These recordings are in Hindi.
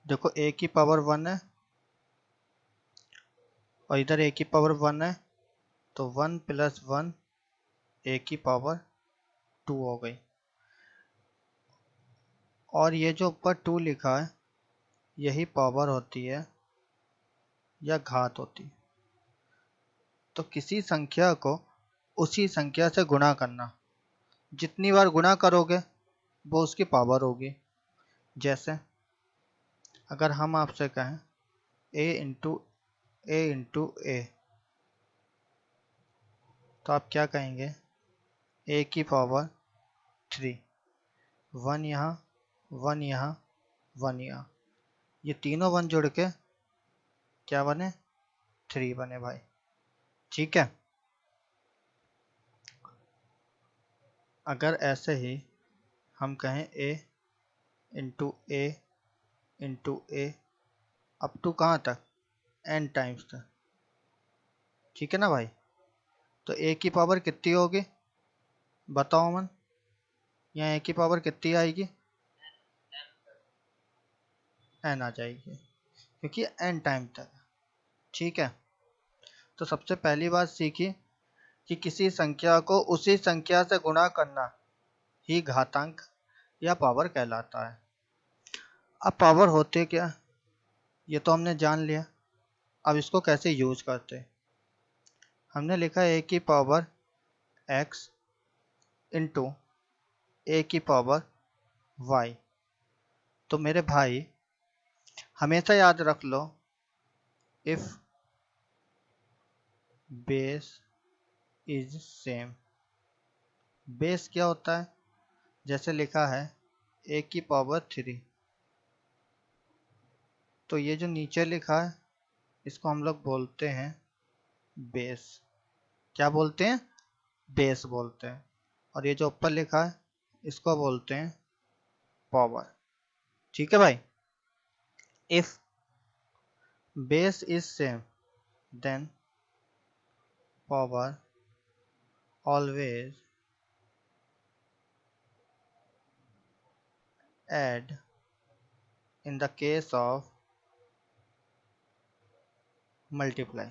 देखो a की पावर 1 है और इधर a की पावर 1 है, तो 1 + 1 a की पावर 2 हो गई। और ये जो ऊपर 2 लिखा है यही पावर होती है या घात होती है। तो किसी संख्या को उसी संख्या से गुणा करना, जितनी बार गुणा करोगे वो उसकी पावर होगी। जैसे अगर हम आपसे कहें a × तो आप क्या कहेंगे? a की पावर 3, 1 यहाँ, 1 यहाँ, 1 यहाँ, ये तीनों 1 जुड़ के क्या बने? 3 बने भाई। ठीक है। अगर ऐसे ही हम कहें a × a अप टू कहाँ तक? n टाइम्स तक। ठीक है ना भाई? तो a की पावर कितनी होगी बताओ अमन? यहाँ a की पावर कितनी आएगी? n आ जाएगी, क्योंकि n टाइम तक। ठीक है। तो सबसे पहली बात सीखी कि किसी संख्या को उसी संख्या से गुणा करना ही घातांक या पावर कहलाता है। अब पावर होते क्या ये तो हमने जान लिया। अब इसको कैसे यूज करते? हमने लिखा a की पावर x × a की पावर y। तो मेरे भाई हमेशा याद रख लो, if base is same. Base क्या होता है? जैसे लिखा है a की पावर 3, तो ये जो नीचे लिखा है इसको हम लोग बोलते हैं बेस। क्या बोलते हैं? बेस बोलते हैं। और ये जो ऊपर लिखा है इसको बोलते हैं पावर। ठीक है भाई? If base is same then power always add in the case of multiply।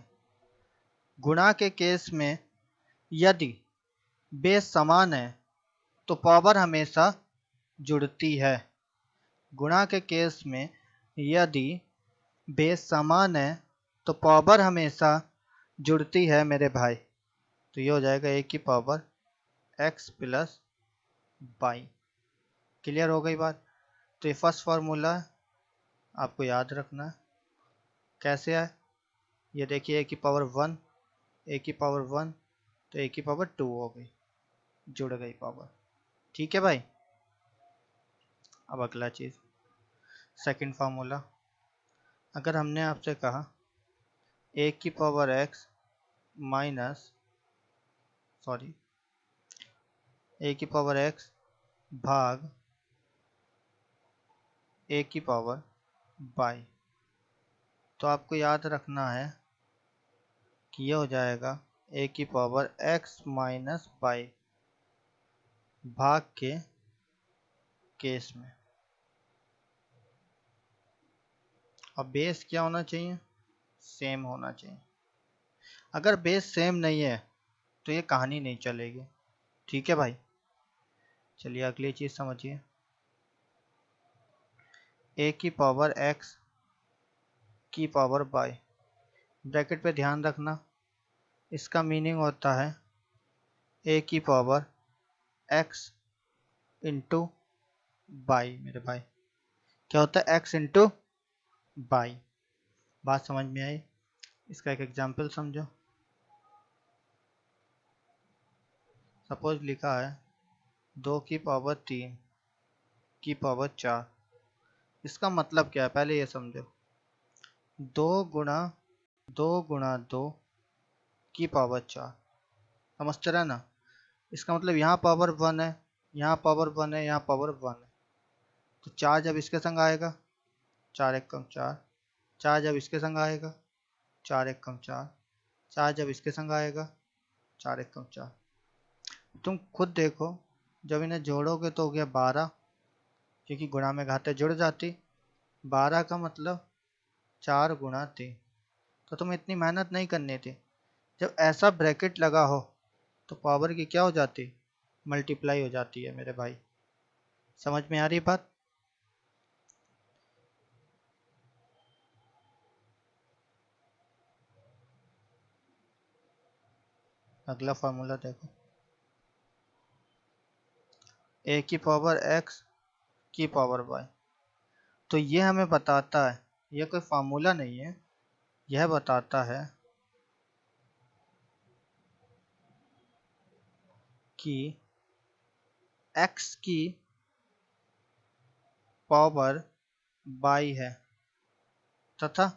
गुणा के केस में यदि बेस समान है तो पावर हमेशा जुड़ती है। गुणा के केस में यदि बेस समान है तो पावर हमेशा जुड़ती है मेरे भाई। तो ये हो जाएगा a की पावर x + y। क्लियर हो गई बात? तो ये फर्स्ट फार्मूला आपको याद रखना है। कैसे है? ये देखिए a की पावर 1, a की पावर 1, तो a की पावर 2 हो गई, जुड़ गई पावर। ठीक है भाई? अब अगला चीज़, सेकंड फार्मूला। अगर हमने आपसे कहा a की पावर x a की पावर x भाग a की पावर y, तो आपको याद रखना है कि ये हो जाएगा a की पावर x - y भाग के केस में। अब बेस क्या होना चाहिए? सेम होना चाहिए। अगर बेस सेम नहीं है तो ये कहानी नहीं चलेगी। ठीक है भाई? चलिए अगली चीज़ समझिए। a की पावर x की पावर y, ब्रैकेट पे ध्यान रखना, इसका मीनिंग होता है a की पावर x × y। मेरे भाई क्या होता है? x × y। बात समझ में आई? इसका एक एग्जाम्पल समझो। सपोज लिखा है 2 की पावर 3 की पावर 4। इसका मतलब क्या है पहले ये समझो। 2 × 2 की पावर 4, समझते रहे ना? इसका मतलब यहाँ पावर 1 है, यहाँ पावर 1 है, यहाँ पावर 1 है। तो 4 जब इसके संग आएगा 4 × 1 = 4, 4 जब इसके संग आएगा 4 × 1 = 4, 4 जब इसके संग आएगा 4 × 1 = 4। तुम खुद देखो, जब इन्हें जोड़ोगे तो हो गया 12, क्योंकि गुणा में घातें जुड़ जाती। 12 का मतलब 4 गुणा 3। तो तुम्हें इतनी मेहनत नहीं करनी थी। जब ऐसा ब्रैकेट लगा हो तो पावर की क्या हो जाती, मल्टीप्लाई हो जाती है मेरे भाई। समझ में आ रही बात? अगला फॉर्मूला देखो, ए की पावर एक्स की पावर वाई। तो ये हमें बताता है, ये कोई फार्मूला नहीं है, यह बताता है कि x की पावर बाई है तथा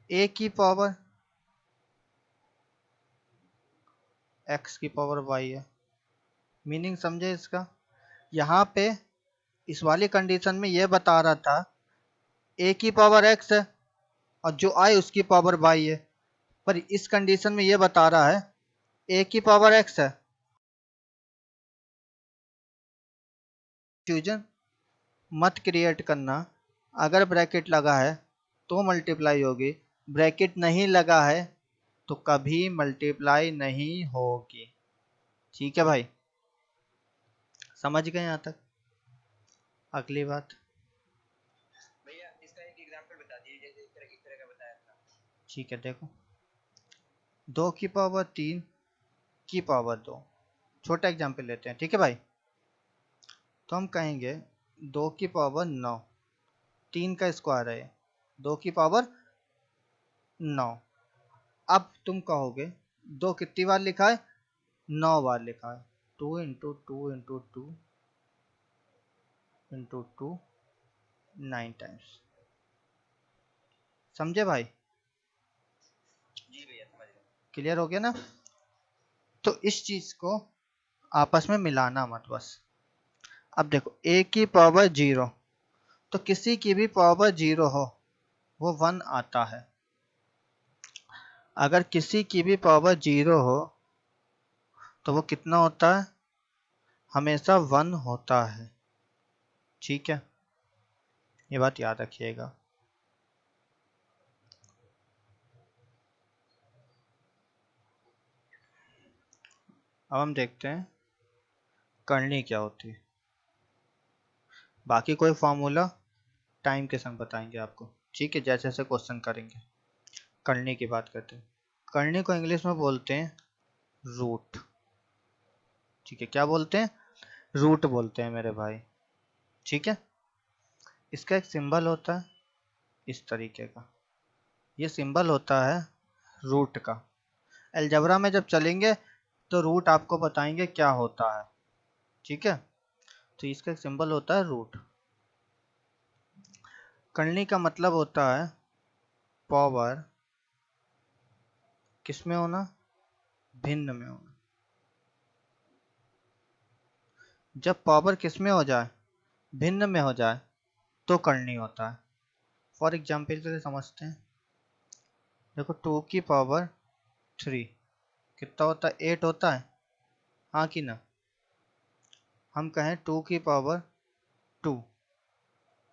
a की पावर x की पावर y है। मीनिंग समझे इसका? यहाँ पे इस वाली कंडीशन में यह बता रहा था a की पावर x है और जो i उसकी पावर y है, पर इस कंडीशन में यह बता रहा है a की पावर x है। फ्यूजन मत क्रिएट करना। अगर ब्रैकेट लगा है तो मल्टीप्लाई होगी, ब्रैकेट नहीं लगा है तो कभी मल्टीप्लाई नहीं होगी। ठीक है भाई, समझ गए यहाँ तक? अगली बात भैया इसका एक एग्जांपल बता दीजिए, जैसे इस तरह का बताया था। ठीक है, देखो 2 की पावर 3 की पावर 2। छोटा एग्जाम्पल लेते हैं, ठीक है भाई। तो हम कहेंगे 2 की पावर 9, 3 का स्क्वायर है, 2 की पावर 9। अब तुम कहोगे 2 कितनी बार लिखा है, 9 बार लिखा है। 2 इंटू 2 इंटू 2 इंटू 2 9 टाइम्स। समझे भाई? जी भैया समझ गए। क्लियर हो गया ना? तो इस चीज को आपस में मिलाना मत बस। अब देखो a की पावर 0, तो किसी की भी पावर 0 हो वो 1 आता है। अगर किसी की भी पावर 0 हो तो वो कितना होता है, हमेशा 1 होता है। ठीक है, ये बात याद रखिएगा। अब हम देखते हैं करनी क्या होती है। बाकी कोई फार्मूला टाइम के संग बताएंगे आपको, ठीक है, जैसे जैसे क्वेश्चन करेंगे। करनी की बात करते हैं। करनी को इंग्लिश में बोलते हैं रूट। ठीक है, क्या बोलते हैं, रूट बोलते हैं मेरे भाई। ठीक है, इसका एक सिंबल होता है इस तरीके का, ये सिंबल होता है रूट का। अलजेब्रा में जब चलेंगे तो रूट आपको बताएंगे क्या होता है। ठीक है, तो इसका एक सिंबल होता है रूट। करनी का मतलब होता है पावर किसमें होना, भिन्न में होना। जब पावर किसमें हो जाए, भिन्न में हो जाए, तो करनी होता है। फॉर एग्जाम्पल के लिए समझते हैं, देखो 2 की पावर 3 कितना होता है, 8 होता है, हाँ कि ना? हम कहें 2 की पावर 2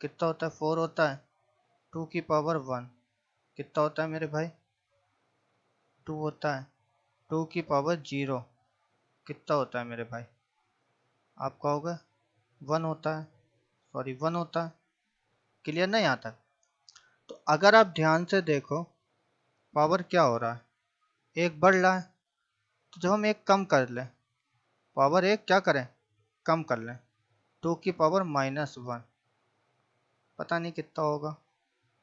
कितना होता है, 4 होता है। 2 की पावर 1 कितना होता है मेरे भाई, 2 होता है। 2 की पावर 0 कितना होता है मेरे भाई, आप कहोगे 1 होता है, सॉरी 1 होता है। क्लियर नहीं आता? तो अगर आप ध्यान से देखो पावर क्या हो रहा है, एक बढ़ रहा है। तो जब हम एक कम कर लें, पावर एक क्या करें, कम कर लें, 2 की पावर -1, पता नहीं कितना होगा।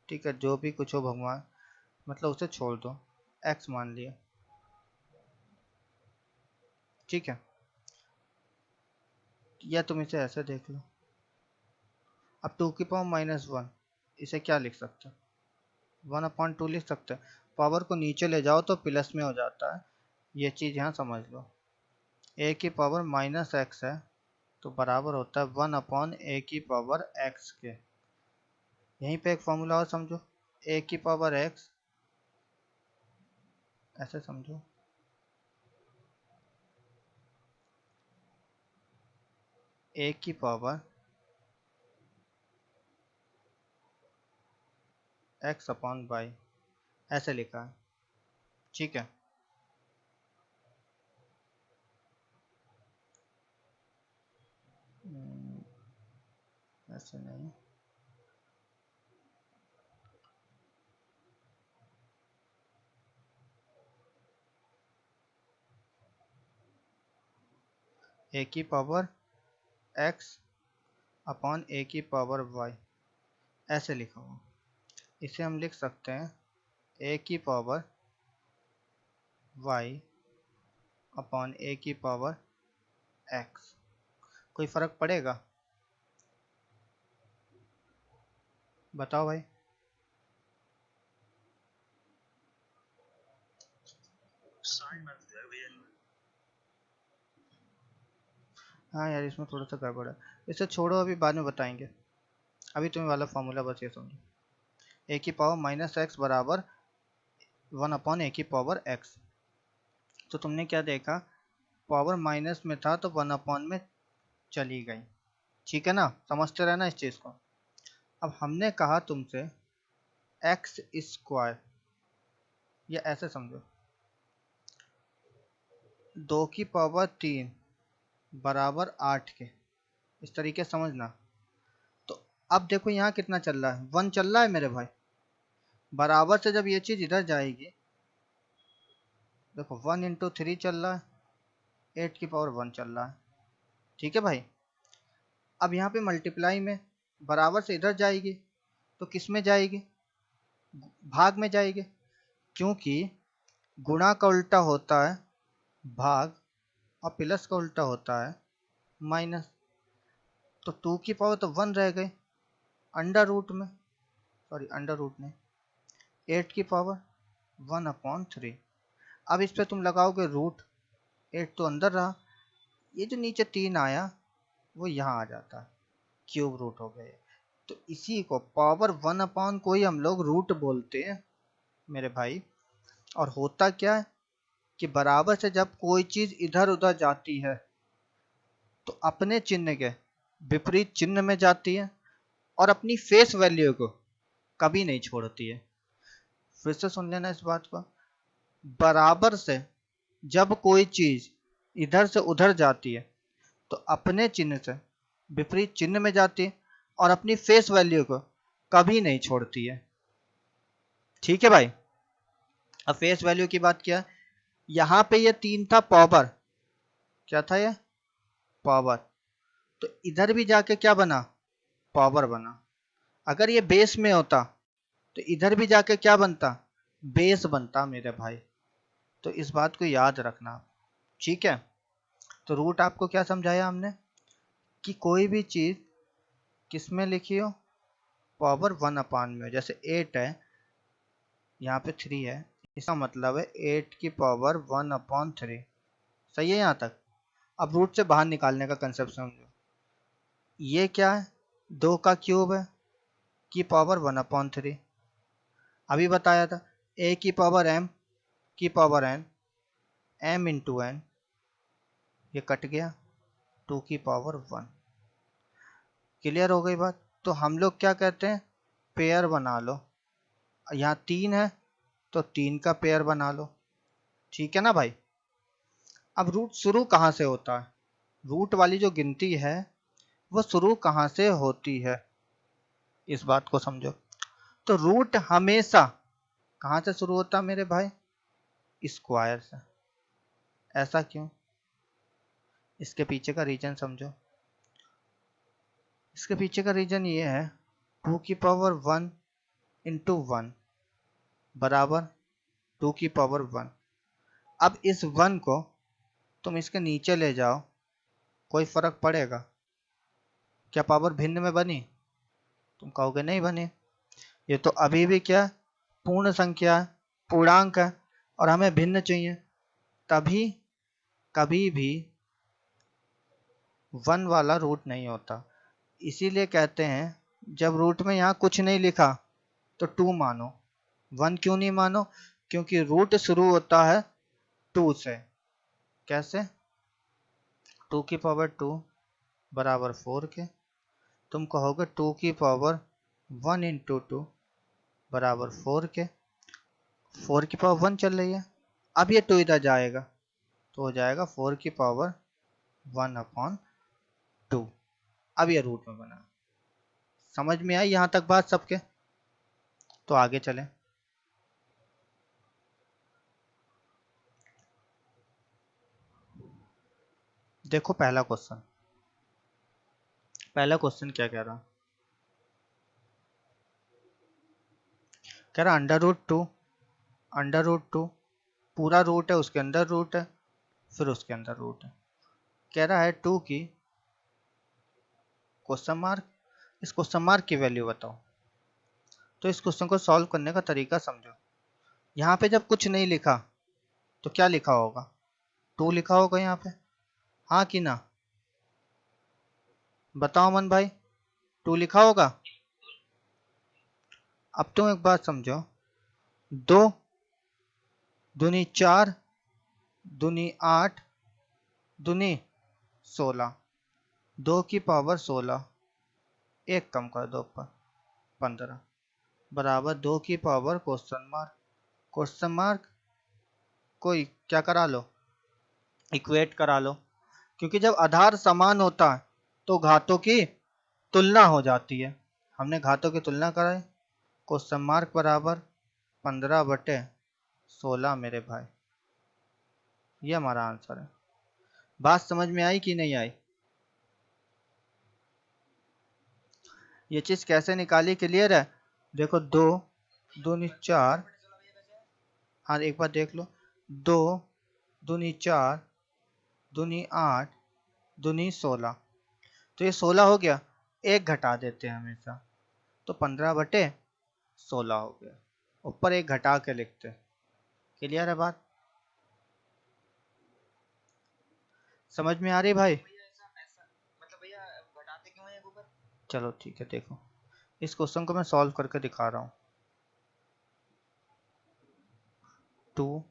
ठीक है, जो भी कुछ हो भगवान, मतलब उसे छोड़ दो, x मान लिया। ठीक है, या तुम इसे ऐसे देख लो। अब 2 की पावर -1, इसे क्या लिख सकते हैं, 1/2 लिख सकते हैं। पावर को नीचे ले जाओ तो प्लस में हो जाता है, ये चीज़ यहाँ समझ लो। a की पावर -x है तो बराबर होता है 1/a की पावर x के। यहीं पे एक फॉर्मूला और समझो, a की पावर x, ऐसे समझो, a की पावर एक्स अपॉन वाई ऐसे लिखा है, ठीक है। ऐसे नहीं, ए की पावर एक्स अपॉन ए की पावर वाई ऐसे लिखा हुआ। इसे हम लिख सकते हैं ए की पावर वाई अपॉन ए की पावर एक्स। कोई फर्क पड़ेगा? बताओ भाई। हाँ यार, इसमें थोड़ा सा गड़बड़ है, इसे छोड़ो, अभी बाद में बताएंगे। अभी तुम्हें वाला फॉर्मूला बस ये समझो, ए की पावर माइनस एक्स बराबर 1 अपॉन ए की पावर एक्स। तो तुमने क्या देखा, पावर माइनस में था तो 1 अपॉन में चली गई, ठीक है ना, समझते रहना इस चीज़ को। अब हमने कहा तुमसे एक्स स्क्वायर, या ऐसे समझो 2 की पावर 3 बराबर 8 के, इस तरीके समझना। तो अब देखो यहाँ कितना चल रहा है, 1 चल रहा है मेरे भाई। बराबर से जब ये चीज़ इधर जाएगी, देखो 1 इंटू 3 चल रहा है, 8 की पावर 1 चल रहा है, ठीक है भाई। अब यहाँ पे मल्टीप्लाई में बराबर से इधर जाएगी तो किस में जाएगी, भाग में जाएगी, क्योंकि गुणा का उल्टा होता है भाग और प्लस का उल्टा होता है माइनस। तो 2 की पावर तो 1 रह गई अंडर रूट में, सॉरी अंडर रूट नहीं, 8 की पावर 1/3। अब इस पे तुम लगाओगे रूट, 8 तो अंदर रहा, ये जो नीचे 3 आया वो यहाँ आ जाता है, क्यूब रूट हो गए। तो इसी को पावर 1 को ही हम लोग रूट बोलते हैं मेरे भाई। और होता क्या है कि बराबर से जब कोई चीज़ इधर उधर जाती है तो अपने चिन्ह के विपरीत चिन्ह में जाती है और अपनी फेस वैल्यू को कभी नहीं छोड़ती है। फिर से सुन लेना इस बात को, बराबर से जब कोई चीज़ इधर से उधर जाती है तो अपने चिन्ह से विपरीत चिन्ह में जाती है और अपनी फेस वैल्यू को कभी नहीं छोड़ती है, ठीक है भाई। अब फेस वैल्यू की बात किया, यहाँ पे ये 3 था पावर, क्या था ये, पावर। तो इधर भी जाके क्या बना, पावर बना। अगर ये बेस में होता तो इधर भी जाके क्या बनता, बेस बनता मेरे भाई। तो इस बात को याद रखना, ठीक है। तो रूट आपको क्या समझाया हमने कि कोई भी चीज़ किस में लिखी हो, पावर 1 में। जैसे 8 है, यहाँ पे 3 है, इसका मतलब है 8 की पावर 1/3। सही है यहाँ तक। अब रूट से बाहर निकालने का कंसेप्ट समझो, ये क्या है, 2 का क्यूब है की पावर 1/3। अभी बताया था a की पावर m की power n, m into n, ये कट गया, 2 की पावर 1। क्लियर हो गई बात। तो हम लोग क्या कहते हैं, पेयर बना लो। यहाँ 3 है तो 3 का पेयर बना लो, ठीक है ना भाई। अब रूट शुरू कहाँ से होता है, रूट वाली जो गिनती है वो शुरू कहाँ से होती है, इस बात को समझो। तो रूट हमेशा कहाँ से शुरू होता है मेरे भाई, स्क्वायर से। ऐसा क्यों, इसके पीछे का रीजन समझो। इसके पीछे का रीजन ये है, 2 की पावर 1 इंटू 1 बराबर 2 की पावर 1। अब इस 1 को तुम इसके नीचे ले जाओ, कोई फर्क पड़ेगा क्या, पावर भिन्न में बनी, तुम कहोगे नहीं बनी। ये तो अभी भी क्या, पूर्ण संख्या है, पूर्णांक है, और हमें भिन्न चाहिए, तभी कभी भी 1 वाला रूट नहीं होता। इसीलिए कहते हैं जब रूट में यहाँ कुछ नहीं लिखा तो 2 मानो। 1 क्यों नहीं मानो, क्योंकि रूट शुरू होता है 2 से। कैसे, 2 की पावर 2 बराबर 4 के। तुम कहोगे 2 की पावर 1 इंटू 2 बराबर 4 के, 4 की पावर 1 चल रही है। अब ये 2 इधर जाएगा तो हो जाएगा 4 की पावर 1/2। अब ये रूट में बना। समझ में आई यहाँ तक बात सबके? तो आगे चलें। देखो पहला क्वेश्चन क्या कह रहा, कह रहा अंडर रूट टू पूरा रूट है, उसके अंदर रूट है, फिर उसके अंदर रूट है। कह रहा है 2 की क्वेश्चन मार्क, इस क्वेश्चन मार्क की वैल्यू बताओ। तो इस क्वेश्चन को सॉल्व करने का तरीका समझो। यहाँ पे जब कुछ नहीं लिखा तो क्या लिखा होगा? 2 लिखा होगा यहाँ पे, हाँ कि ना? बताओ मन भाई, 2 लिखा होगा। अब तुम एक बात समझो, 2 दूनी 4 दूनी 8 दूनी 16, 2 की पावर 16, एक कम कर दो ऊपर 15, बराबर 2 की पावर क्वेश्चन मार्क कोई क्या करा लो, इक्वेट करा लो। क्योंकि जब आधार समान होता है तो घातों की तुलना हो जाती है। हमने घातों की तुलना कराई, क्वेश्चन मार्क बराबर 15/16 मेरे भाई, ये हमारा आंसर है। बात समझ में आई कि नहीं आई? ये चीज कैसे निकाली, क्लियर है? देखो 2 दूनी 4, हाँ एक बार देख लो, 2 दूनी 4 दूनी 8 दूनी 16, तो ये 16 हो गया, एक घटा देते हैं हमेशा, तो 15/16 हो गया, ऊपर एक घटा के लिखते हैं। क्लियर है बात? समझ में आ रही भाई? भैया ऐसा ऐसा मतलब भैया घटाते क्यों हैं ऊपर? चलो ठीक है, देखो इस क्वेश्चन को मैं सॉल्व करके दिखा रहा हूँ। 2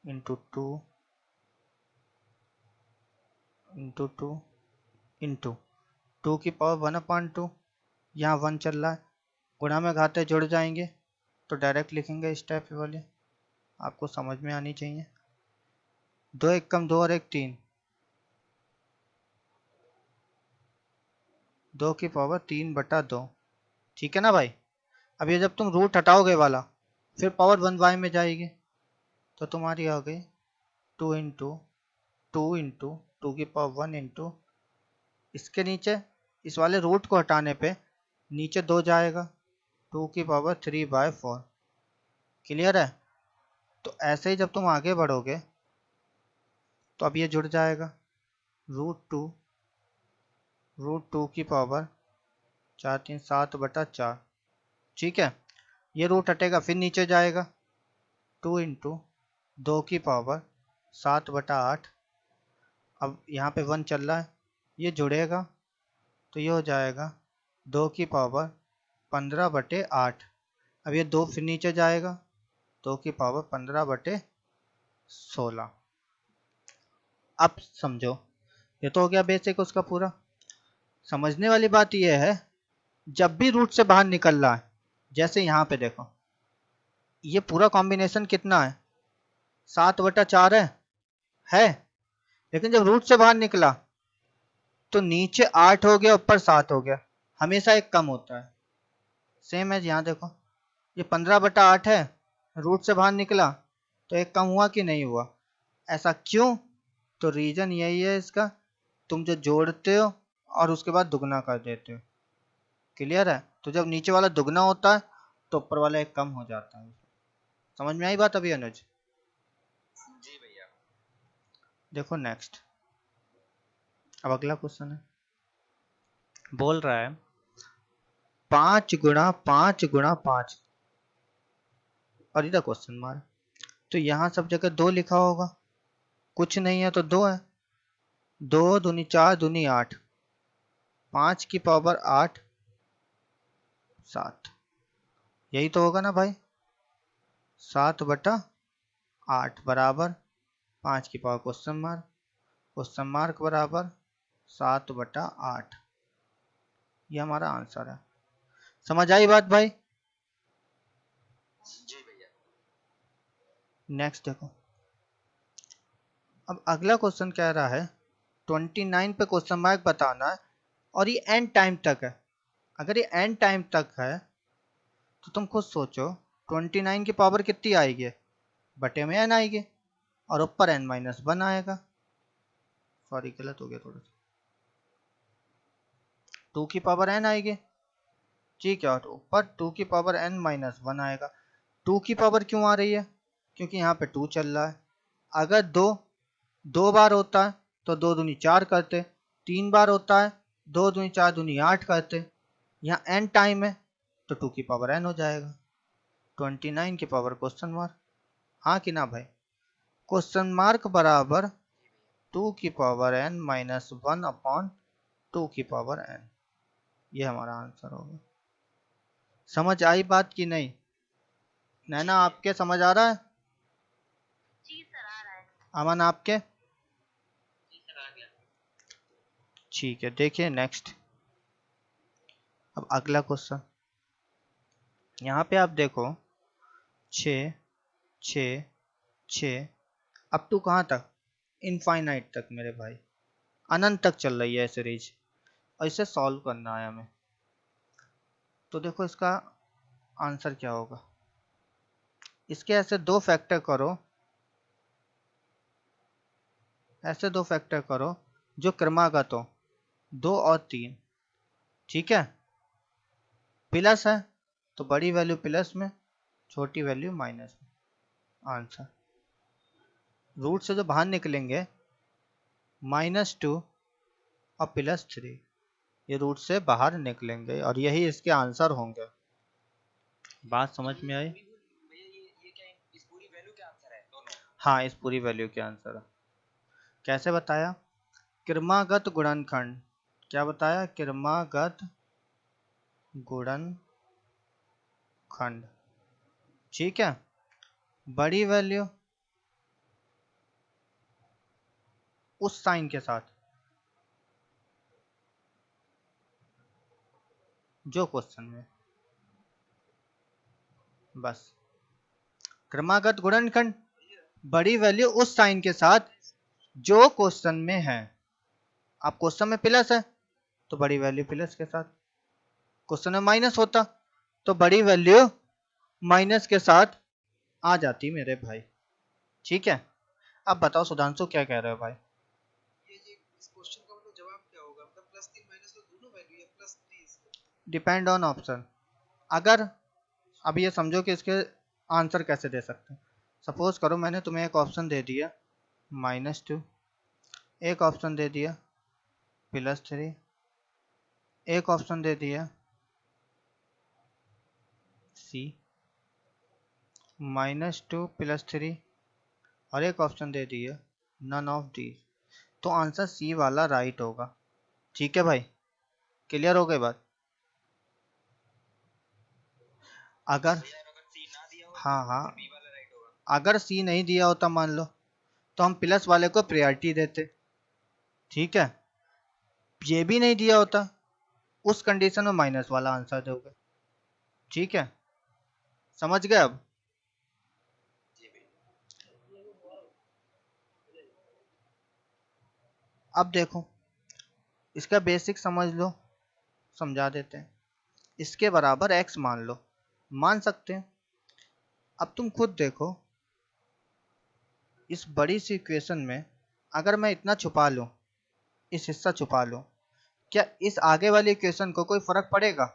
इंटू 2 इंटू 2 इंटू 2 की पावर 1/2, यहाँ 1 चल रहा है, गुणा में घाते जुड़ जाएंगे तो डायरेक्ट लिखेंगे इस टाइप वाले, आपको समझ में आनी चाहिए। 2 एक कम 2 और एक 3, 2 की पावर 3/2, ठीक है ना भाई? अब ये जब तुम रूट हटाओगे वाला, फिर पावर 1/y में जाएगी, तो तुम्हारी आ गई 2 इंटू 2 इंटू 2 की पावर 1 इंटू, इसके नीचे इस वाले रूट को हटाने पे नीचे 2 जाएगा, 2 की पावर 3/4। क्लियर है? तो ऐसे ही जब तुम आगे बढ़ोगे तो अब ये जुड़ जाएगा, रूट टू की पावर 4 3 7/4, ठीक है? ये रूट हटेगा, फिर नीचे जाएगा, 2 इंटू 2 की पावर 7/8, अब यहाँ पे 1 चल रहा है, ये जुड़ेगा तो ये हो जाएगा 2 की पावर 15/8, अब ये 2 फिर नीचे जाएगा, 2 की पावर 15/16। अब समझो, ये तो हो गया बेसिक उसका पूरा। समझने वाली बात ये है, जब भी रूट से बाहर निकल रहा है, जैसे यहाँ पे देखो, ये पूरा कॉम्बिनेशन कितना है? 7/4 है, लेकिन जब रूट से बाहर निकला तो नीचे 8 हो गया, ऊपर 7 हो गया, हमेशा एक कम होता है। सेम है यहाँ देखो, ये 15/8 है, रूट से बाहर निकला तो एक कम हुआ कि नहीं हुआ? ऐसा क्यों? तो रीजन यही है इसका, तुम जो जोड़ते हो और उसके बाद दुगना कर देते हो। क्लियर है? तो जब नीचे वाला दुगना होता है तो ऊपर वाला एक कम हो जाता है। समझ में आई बात अभी अनुज? जी भैया। देखो नेक्स्ट, अब अगला क्वेश्चन है, बोल रहा है 5 गुणा 5 गुणा 5, और इधर क्वेश्चन मार्क, तो यहाँ सब जगह 2 लिखा होगा, कुछ नहीं है तो 2 है, 2 दूनी 4 दूनी 8, 5 की पावर 8 7, यही तो होगा ना भाई, 7/8 बराबर 5 की पावर क्वेश्चन मार्क बराबर 7/8, ये हमारा आंसर है। समझ आई बात भाई? जी भैया। नेक्स्ट देखो, अब अगला क्वेश्चन कह रहा है 29 पे क्वेश्चन मार्क बताना है और ये एंड टाइम तक है। अगर ये एंड टाइम तक है तो तुम खुद सोचो 29 की पावर कितनी आएगी, बटे में एन आएगी और ऊपर एन माइनस वन आएगा। सॉरी गलत हो गया थोड़ा सा, 2 की पावर एन आएगी, ठीक है, और ऊपर 2 की पावर एन माइनस वन आएगा। 2 की पावर क्यों आ रही है, क्योंकि यहाँ पे 2 चल रहा है। अगर दो बार होता है तो 2 दूनी 4 करते, 3 बार होता है 2 दूनी 4 दूनी 8 करते, यहाँ एन टाइम है तो 2 की पावर एन हो जाएगा। 29 की पावर क्वेश्चन मार्क, हाँ कि ना भाई? क्वेश्चन मार्क बराबर 2 की power n minus one upon 2 की पावर एन, ये हमारा आंसर होगा। समझ आई बात की नहीं? नैना आपके समझ आ रहा है? जी सर आ रहा है। अमन आपके? जी सर आ गया। ठीक है, देखिए नेक्स्ट। अब अगला क्वेश्चन, यहाँ पे आप देखो 6 6 6 अप टू कहाँ तक, इनफाइनाइट तक मेरे भाई, अनंत तक चल रही है सीरीज और इसे सॉल्व करना है हमें। तो देखो इसका आंसर क्या होगा, इसके ऐसे दो फैक्टर करो, ऐसे दो फैक्टर करो जो क्रमागत हो, 2 और 3, ठीक है। प्लस है तो बड़ी वैल्यू प्लस में, छोटी वैल्यू माइनस में। आंसर रूट से जो बाहर निकलेंगे -2 और +3, ये रूट से बाहर निकलेंगे और यही इसके आंसर होंगे। बात समझ में आई? भैया ये क्या इस पूरी वैल्यू का आंसर है दोनों? हाँ, इस पूरी वैल्यू के आंसर है। कैसे बताया? क्रमागत गुणनखंड, क्या बताया? क्रमागत गुणनखंड, ठीक है। बड़ी वैल्यू उस साइन के साथ जो क्वेश्चन में, बस क्रमागत गुणनखंड, बड़ी वैल्यू उस साइन के साथ जो क्वेश्चन में है। आप क्वेश्चन में प्लस है तो बड़ी वैल्यू प्लस के साथ, क्वेश्चन में माइनस होता तो बड़ी वैल्यू माइनस के साथ आ जाती मेरे भाई, ठीक है। अब बताओ सुधांशु क्या कह रहे हो भाई? ये इस क्वेश्चन का मतलब जवाब क्या होगा? मतलब +3 -2 दोनों वैल्यू या +3 इसमें? Depend on option. अगर अब ये समझो कि इसके आंसर कैसे दे सकते हैं। सपोज करो मैंने तुम्हें एक ऑप्शन दे दिया -2, एक ऑप्शन दे दिया +3, एक ऑप्शन दे दिया सी -2 +3 और एक ऑप्शन दे दिया नन ऑफ दी, तो आंसर सी वाला राइट होगा, ठीक है भाई। क्लियर हो गई बात? अगर भैया अगर सी ना दिया हो हाँ तो हाँ, फिर बी वाला राइट होगा। अगर सी नहीं दिया होता मान लो, तो हम प्लस वाले को प्रायोरिटी देते, ठीक है। ये भी नहीं दिया होता, उस कंडीशन में माइनस वाला आंसर दोगे, ठीक है। समझ गए अब? जी भैया। अब देखो इसका बेसिक समझ लो, समझा देते हैं। इसके बराबर x मान लो, मान सकते हैं। अब तुम खुद देखो इस बड़ी सी इक्वेशन में अगर मैं इतना छुपा लूं, इस हिस्सा छुपा लूं, क्या इस आगे वाली इक्वेशन को कोई फर्क पड़ेगा?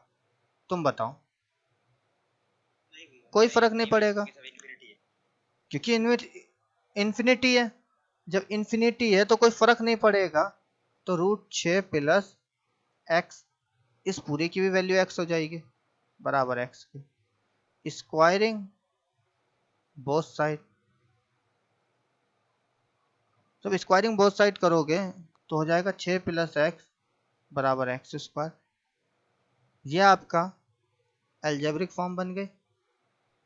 तुम बताओ। नहीं भैया। कोई फर्क नहीं पड़ेगा, सब इन्फिनिटी है। क्योंकि इन्फिनिटी है। जब इन्फिनिटी है तो कोई फर्क नहीं पड़ेगा, तो √6 प्लस एक्स, इस पूरे की भी वैल्यू x हो जाएगी बराबर x की, स्क्वायरिंग बोथ साइड। जब स्क्वायरिंग बोथ साइड करोगे तो हो जाएगा 6 प्लस एक्स बराबर x²। यह आपका एल्जेब्रिक फॉर्म बन गई,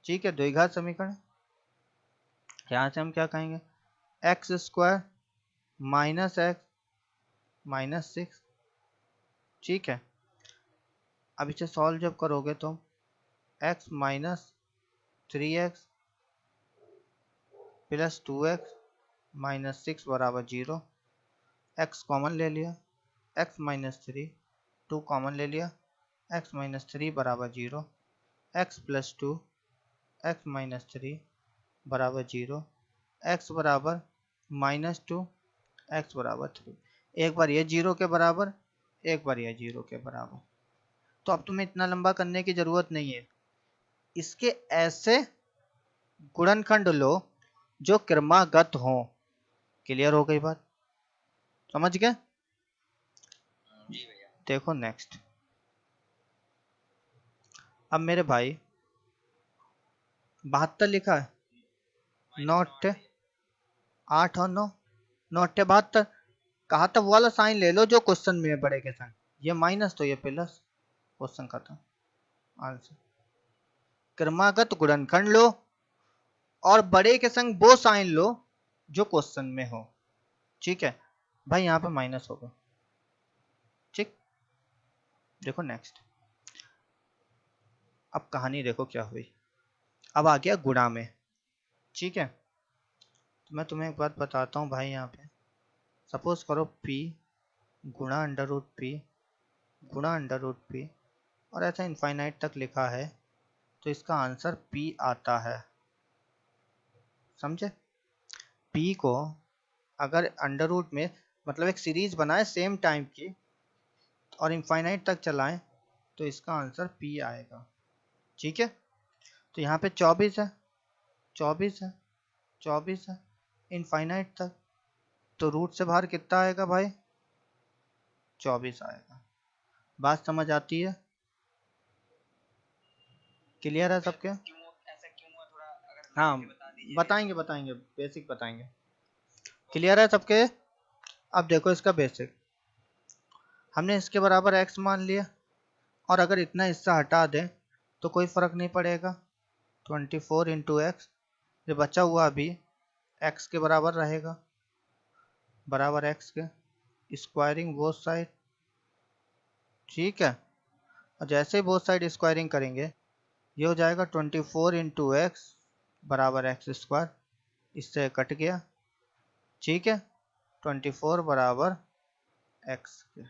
ठीक है, द्विघात समीकरण। यहाँ से हम क्या कहेंगे, x² माइनस एक्स माइनस 6, ठीक है। अब इसे सॉल्व जब करोगे तो x minus 3x plus 2x minus 6 बराबर 0। x कॉमन ले लिया, x माइनस 3, 2 कॉमन ले लिया, x माइनस 3 बराबर 0, x प्लस 2 x माइनस 3 बराबर 0, x बराबर माइनस 2 x बराबर 3। एक बार ये 0 के बराबर, एक बार ये 0 के बराबर। तो अब तुम्हें इतना लंबा करने की जरूरत नहीं है, इसके ऐसे गुणनखंड लो जो क्रमागत हो। क्लियर हो गई बात, समझ गए? जी भैया। देखो नेक्स्ट। अब मेरे भाई 72 लिखा है, नोट 8 और 9, नोट 72। कहा था वो वाला साइन ले लो जो क्वेश्चन में है बड़े के संग, ये माइनस तो ये प्लस, क्वेश्चन खत्म, आंसर। क्रमागत गुणनखंड लो और बड़े के संग वो साइन लो जो क्वेश्चन में हो। ठीक है भाई, यहाँ पे माइनस होगा। ठीक, देखो नेक्स्ट। अब कहानी देखो क्या हुई। अब आ गया गुणा में। ठीक है, तो मैं तुम्हें एक बात बताता हूँ भाई। यहाँ पे सपोज करो p गुणा अंडर रूट पी गुणा अंडर रूट पी, और ऐसा इनफाइनाइट तक लिखा है, तो इसका आंसर p आता है। समझे? p को अगर अंडर रूट में मतलब एक सीरीज बनाए सेम टाइम की और इनफाइनाइट तक चलाएं, तो इसका आंसर p आएगा। ठीक है, तो यहाँ पे 24 है, 24 है, 24 है इनफाइनाइट तक, तो रूट से बाहर कितना आएगा भाई? 24 आएगा। बात समझ आती है? क्लियर है सबके? क्यों ऐसा क्यों हुआ, थोड़ा अगर हाँ बता दीजिए। बताएंगे, बेसिक बताएंगे। क्लियर है सबके? अब देखो इसका बेसिक, हमने इसके बराबर x मान लिया, और अगर इतना हिस्सा हटा दें तो कोई फर्क नहीं पड़ेगा। 24 इंटू एक्स, जो बचा हुआ अभी x के बराबर रहेगा, बराबर x के, स्क्वायरिंग बोथ साइड। ठीक है, और जैसे ही बोथ साइड स्क्वायरिंग करेंगे, ये हो जाएगा 24 इंटू एक्स बराबर एक्स स्क्वायर, इससे कट गया। ठीक है, 24 बराबर एक्स के।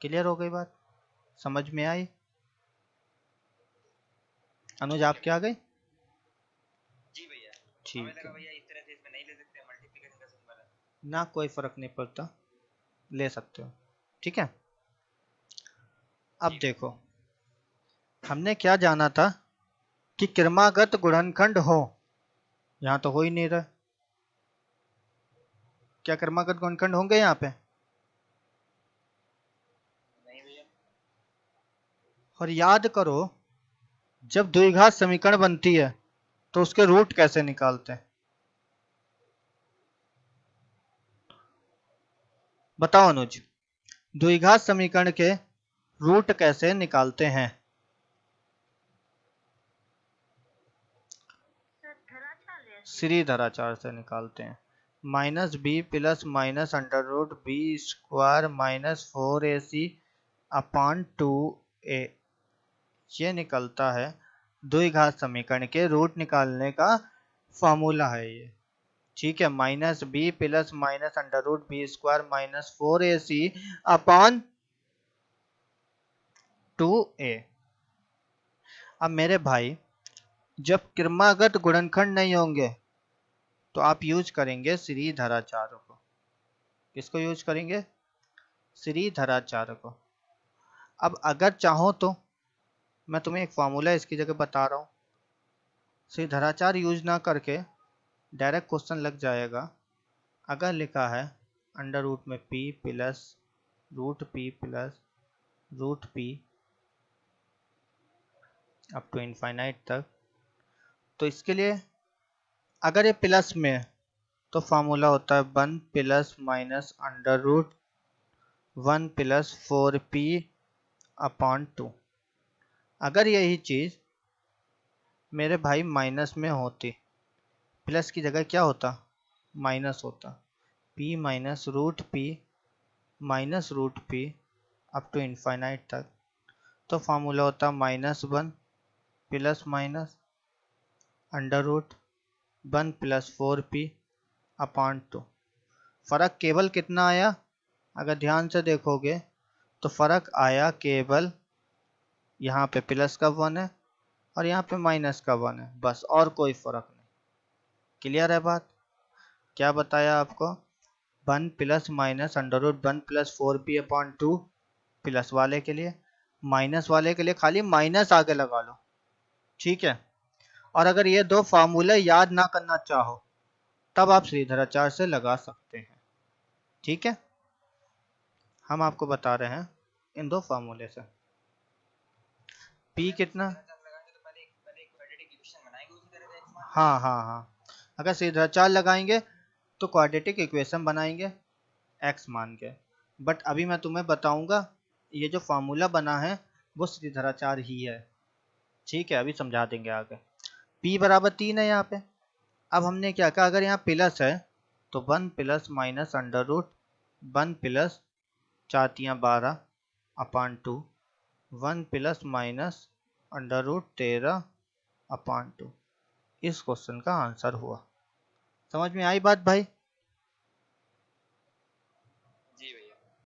क्लियर हो गई बात? समझ में आई? अनुज आपके आ गई? जी भैया। ठीक हमें लगा है, भैया इस तरह से इसमें नहीं ले सकते, मल्टीप्लिकेशन का सिंबल है। ना कोई फर्क नहीं पड़ता, ले सकते हो। ठीक है, अब देखो हमने क्या जाना था कि क्रमागत गुणनखंड हो, यहाँ तो हो ही नहीं रहा। क्या क्रमागत गुणनखंड होंगे यहाँ पे? नहीं भैया। और याद करो, जब द्विघात समीकरण बनती है तो उसके रूट कैसे निकालते हैं? बताओ अनुज, द्विघात समीकरण के रूट कैसे निकालते हैं? सर धराचार्य से। सीधी धराचार से निकालते हैं। Minus b plus minus under root b square minus 4ac upon 2a, ये निकलता है द्विघात समीकरण के रूट निकालने का फॉर्मूला है ये। ठीक है, minus b plus minus under root b square minus 4ac upon 2a। अब मेरे भाई, जब क्रमागत गुणनखंड नहीं होंगे तो आप यूज करेंगे सीरीज धराचारों को। किसको यूज करेंगे? सीरीज धराचार को। अब अगर चाहो तो मैं तुम्हें एक फॉर्मूला इसकी जगह बता रहा हूँ, सीरीज धराचार यूज ना करके डायरेक्ट क्वेश्चन लग जाएगा। अगर लिखा है अंडर रूट में p plus root p up to infinite तक, तो इसके लिए अगर ये प्लस में है तो फॉर्मूला होता है 1 plus minus under root 1 plus 4p upon 2। अगर यही चीज मेरे भाई माइनस में होती, प्लस की जगह क्या होता? माइनस होता। p minus root p up to infinite तक, तो फॉर्मूला होता -1 plus minus under root 1 plus 4p upon 2। फ़र्क केवल कितना आया? अगर ध्यान से देखोगे तो फ़र्क आया केवल यहाँ पे प्लस का 1 है और यहाँ पे माइनस का 1 है, बस, और कोई फ़र्क नहीं। क्लियर है बात? क्या बताया आपको? 1 plus minus under root 1 plus 4p upon 2 plus वाले के लिए, माइनस वाले के लिए खाली माइनस आगे लगा लो, ठीक है। और अगर ये दो फार्मूले याद ना करना चाहो तब आप श्रीधराचार्य से लगा सकते हैं, ठीक है। हम आपको बता रहे हैं इन दो फार्मूले से। P कितना? लगाएंगे तो पहले एक क्वाड्रेटिक इक्वेशन बनाएंगे उसी तरह से x मान हाँ हाँ हाँ, अगर श्रीधराचार्य लगाएंगे तो क्वाड्रेटिक इक्वेशन बनाएंगे x मान के। बट अभी मैं तुम्हें बताऊंगा ये जो फार्मूला बना है वो श्रीधराचार्य ही है, ठीक है। अभी समझा देंगे आगे। P बराबर 3 है यहाँ पे। अब हमने क्या कहा, अगर यहाँ प्लस है तो 1 plus minus under root 1 plus 4 तियाँ 12 upon 2, 1 plus minus under root 13 upon 2। इस क्वेश्चन का आंसर हुआ। समझ में आई बात भाई?